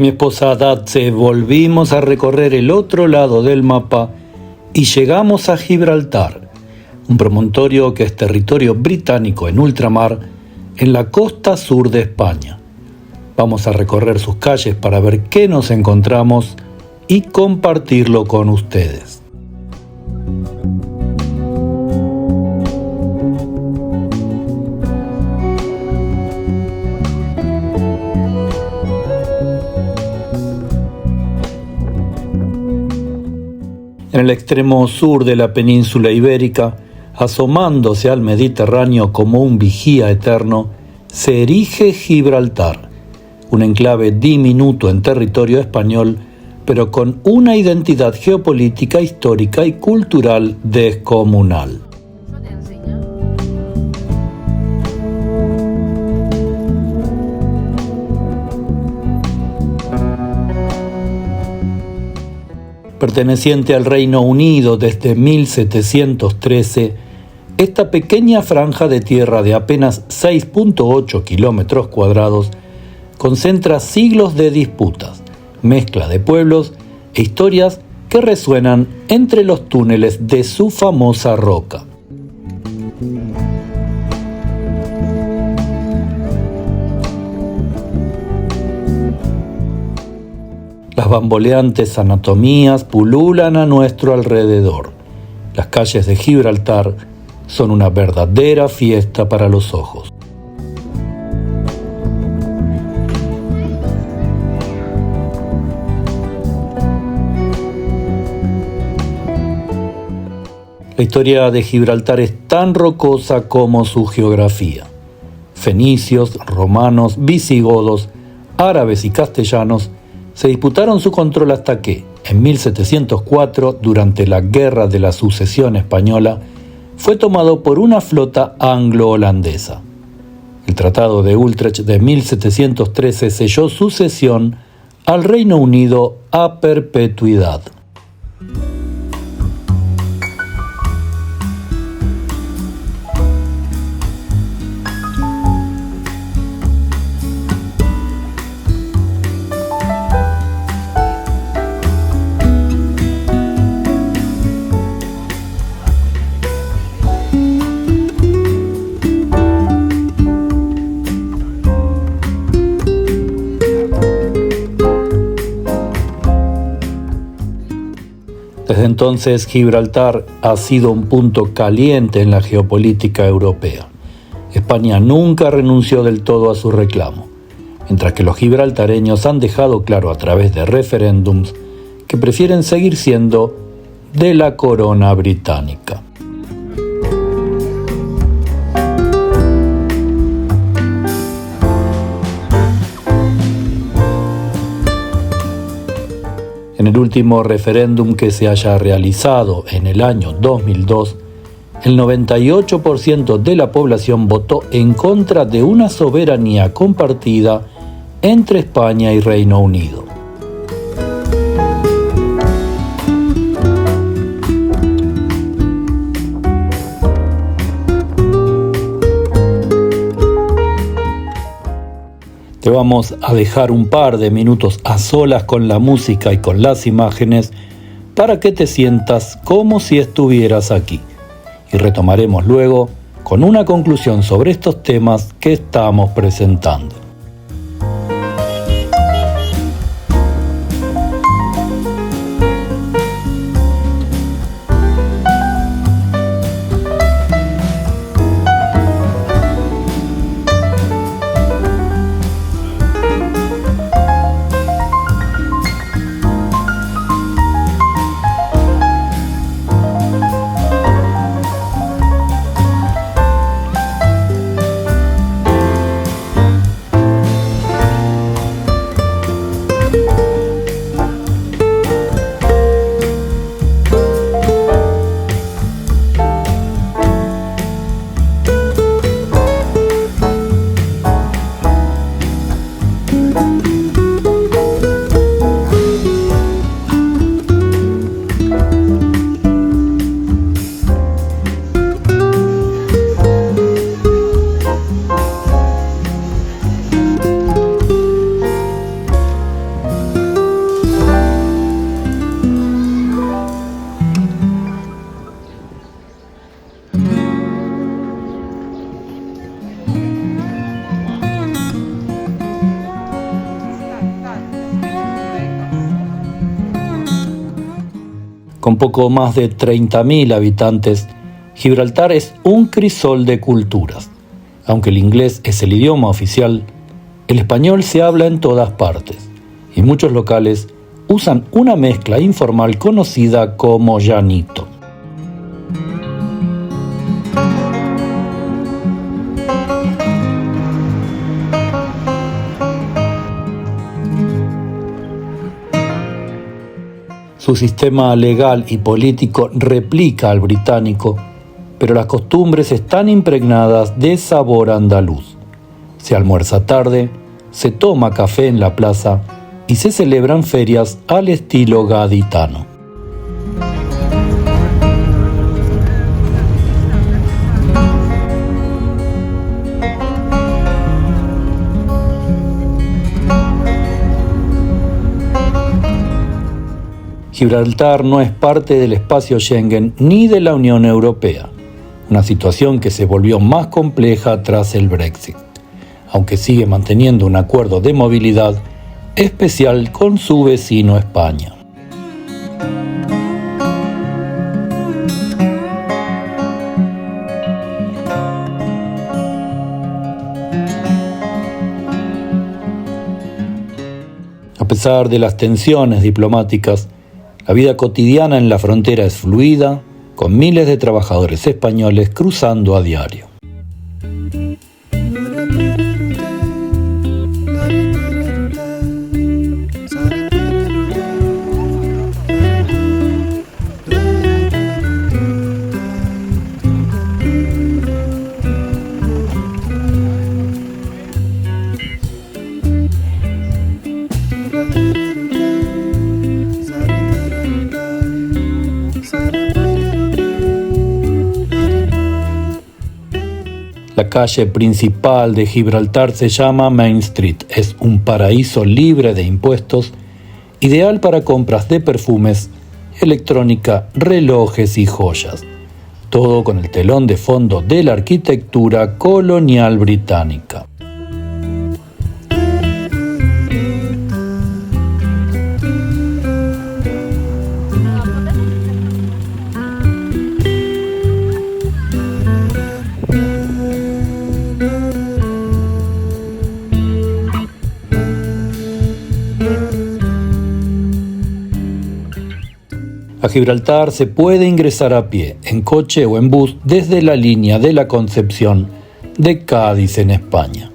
Con mi esposa Datse volvimos a recorrer el otro lado del mapa y llegamos a Gibraltar, un promontorio que es territorio británico en ultramar en la costa sur de España. Vamos a recorrer sus calles para ver qué nos encontramos y compartirlo con ustedes. En el extremo sur de la península ibérica, asomándose al Mediterráneo como un vigía eterno, se erige Gibraltar, un enclave diminuto en territorio español, pero con una identidad geopolítica, histórica y cultural descomunal. Perteneciente al Reino Unido desde 1713, esta pequeña franja de tierra de apenas 6.8 kilómetros cuadrados concentra siglos de disputas, mezcla de pueblos e historias que resuenan entre los túneles de su famosa roca. Las bamboleantes anatomías pululan a nuestro alrededor. Las calles de Gibraltar son una verdadera fiesta para los ojos. La historia de Gibraltar es tan rocosa como su geografía. Fenicios, romanos, visigodos, árabes y castellanos se disputaron su control hasta que, en 1704, durante la Guerra de la Sucesión Española, fue tomado por una flota anglo-holandesa. El Tratado de Utrecht de 1713 selló su cesión al Reino Unido a perpetuidad. Desde entonces, Gibraltar ha sido un punto caliente en la geopolítica europea. España nunca renunció del todo a su reclamo, mientras que los gibraltareños han dejado claro a través de referéndums que prefieren seguir siendo de la corona británica. En el último referéndum que se haya realizado en el año 2002, el 98% de la población votó en contra de una soberanía compartida entre España y Reino Unido. Te vamos a dejar un par de minutos a solas con la música y con las imágenes para que te sientas como si estuvieras aquí. Y retomaremos luego con una conclusión sobre estos temas que estamos presentando. Con poco más de 30.000 habitantes, Gibraltar es un crisol de culturas. Aunque el inglés es el idioma oficial, el español se habla en todas partes y muchos locales usan una mezcla informal conocida como llanito. Su sistema legal y político replica al británico, pero las costumbres están impregnadas de sabor andaluz. Se almuerza tarde, se toma café en la plaza y se celebran ferias al estilo gaditano. Gibraltar no es parte del espacio Schengen ni de la Unión Europea, una situación que se volvió más compleja tras el Brexit, aunque sigue manteniendo un acuerdo de movilidad especial con su vecino España. A pesar de las tensiones diplomáticas, la vida cotidiana en la frontera es fluida, con miles de trabajadores españoles cruzando a diario. La calle principal de Gibraltar se llama Main Street. Es un paraíso libre de impuestos, ideal para compras de perfumes, electrónica, relojes y joyas. Todo con el telón de fondo de la arquitectura colonial británica. A Gibraltar se puede ingresar a pie, en coche o en bus desde la línea de la Concepción de Cádiz en España.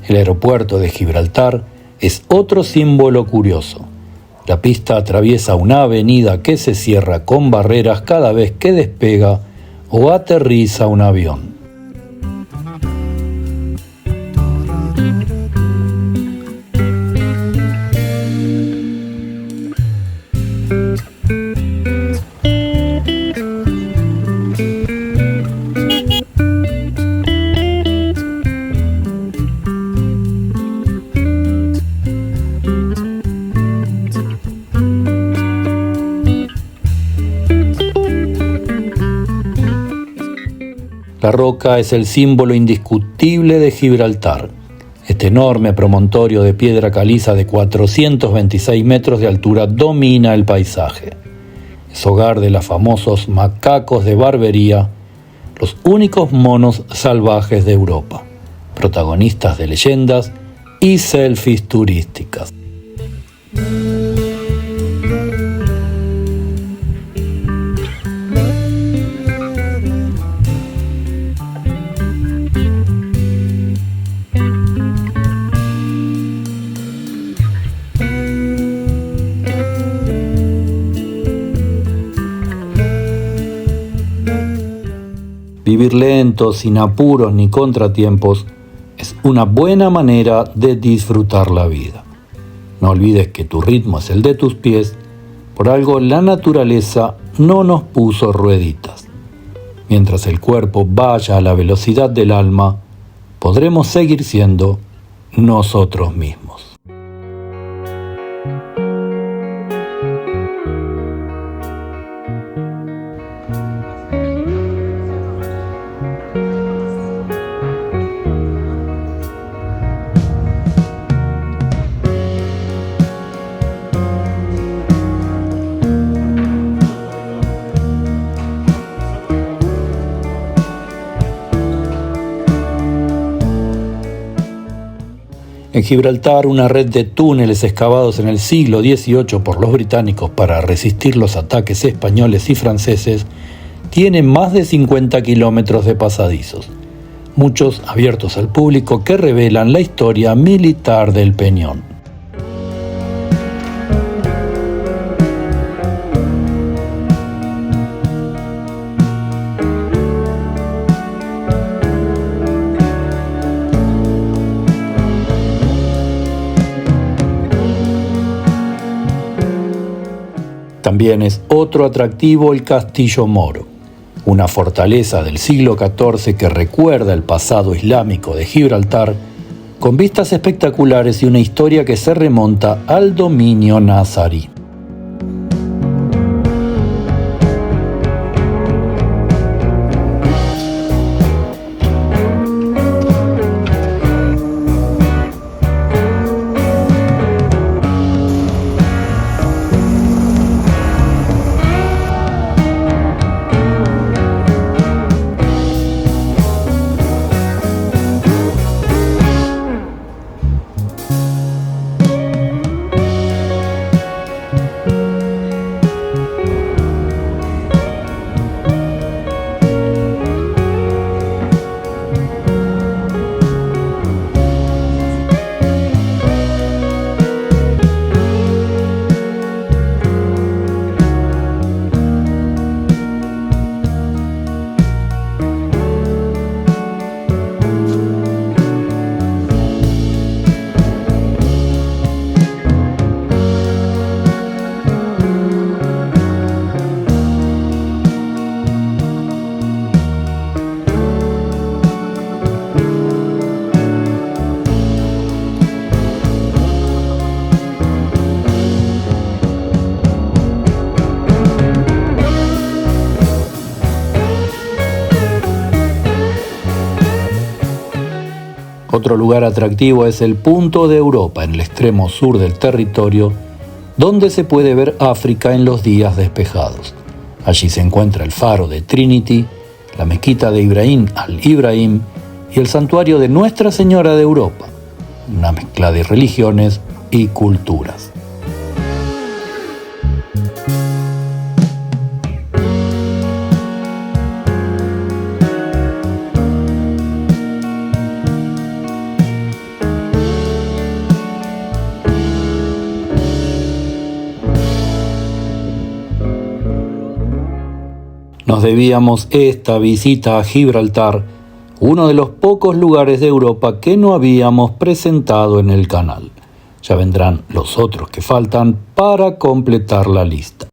El aeropuerto de Gibraltar es otro símbolo curioso. La pista atraviesa una avenida que se cierra con barreras cada vez que despega o aterriza un avión. La roca es el símbolo indiscutible de Gibraltar. Este enorme promontorio de piedra caliza de 426 metros de altura domina el paisaje. Es hogar de los famosos macacos de barbería, los únicos monos salvajes de Europa, protagonistas de leyendas y selfies turísticas. Vivir lento, sin apuros ni contratiempos, es una buena manera de disfrutar la vida. No olvides que tu ritmo es el de tus pies, por algo la naturaleza no nos puso rueditas. Mientras el cuerpo vaya a la velocidad del alma, podremos seguir siendo nosotros mismos. En Gibraltar, una red de túneles excavados en el siglo XVIII por los británicos para resistir los ataques españoles y franceses tiene más de 50 kilómetros de pasadizos, muchos abiertos al público que revelan la historia militar del Peñón. También es otro atractivo el Castillo Moro, una fortaleza del siglo XIV que recuerda el pasado islámico de Gibraltar, con vistas espectaculares y una historia que se remonta al dominio nazarí. Otro lugar atractivo es el Punto de Europa, en el extremo sur del territorio, donde se puede ver África en los días despejados. Allí se encuentra el faro de Trinity, la mezquita de Ibrahim al-Ibrahim y el santuario de Nuestra Señora de Europa, una mezcla de religiones y culturas. Nos debíamos esta visita a Gibraltar, uno de los pocos lugares de Europa que no habíamos presentado en el canal. Ya vendrán los otros que faltan para completar la lista.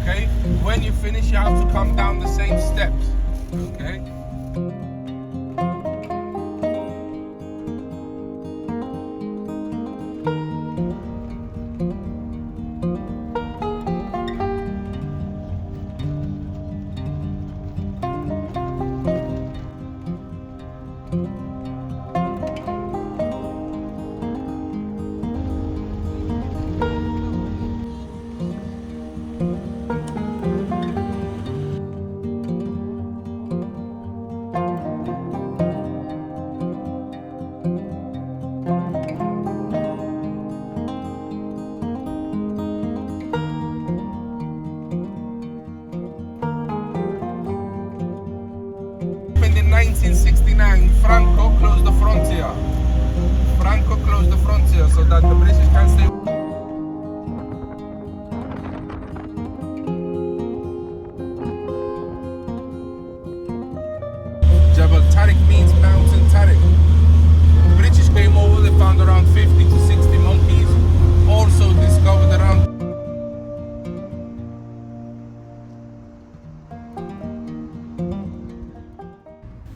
Okay? When you finish, you have to come down the same steps. Okay?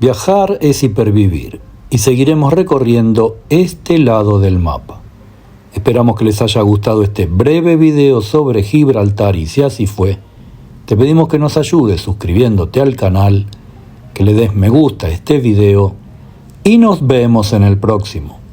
Viajar es hipervivir y seguiremos recorriendo este lado del mapa. Esperamos que les haya gustado este breve video sobre Gibraltar y si así fue, te pedimos que nos ayudes suscribiéndote al canal, que le des me gusta a este video y nos vemos en el próximo.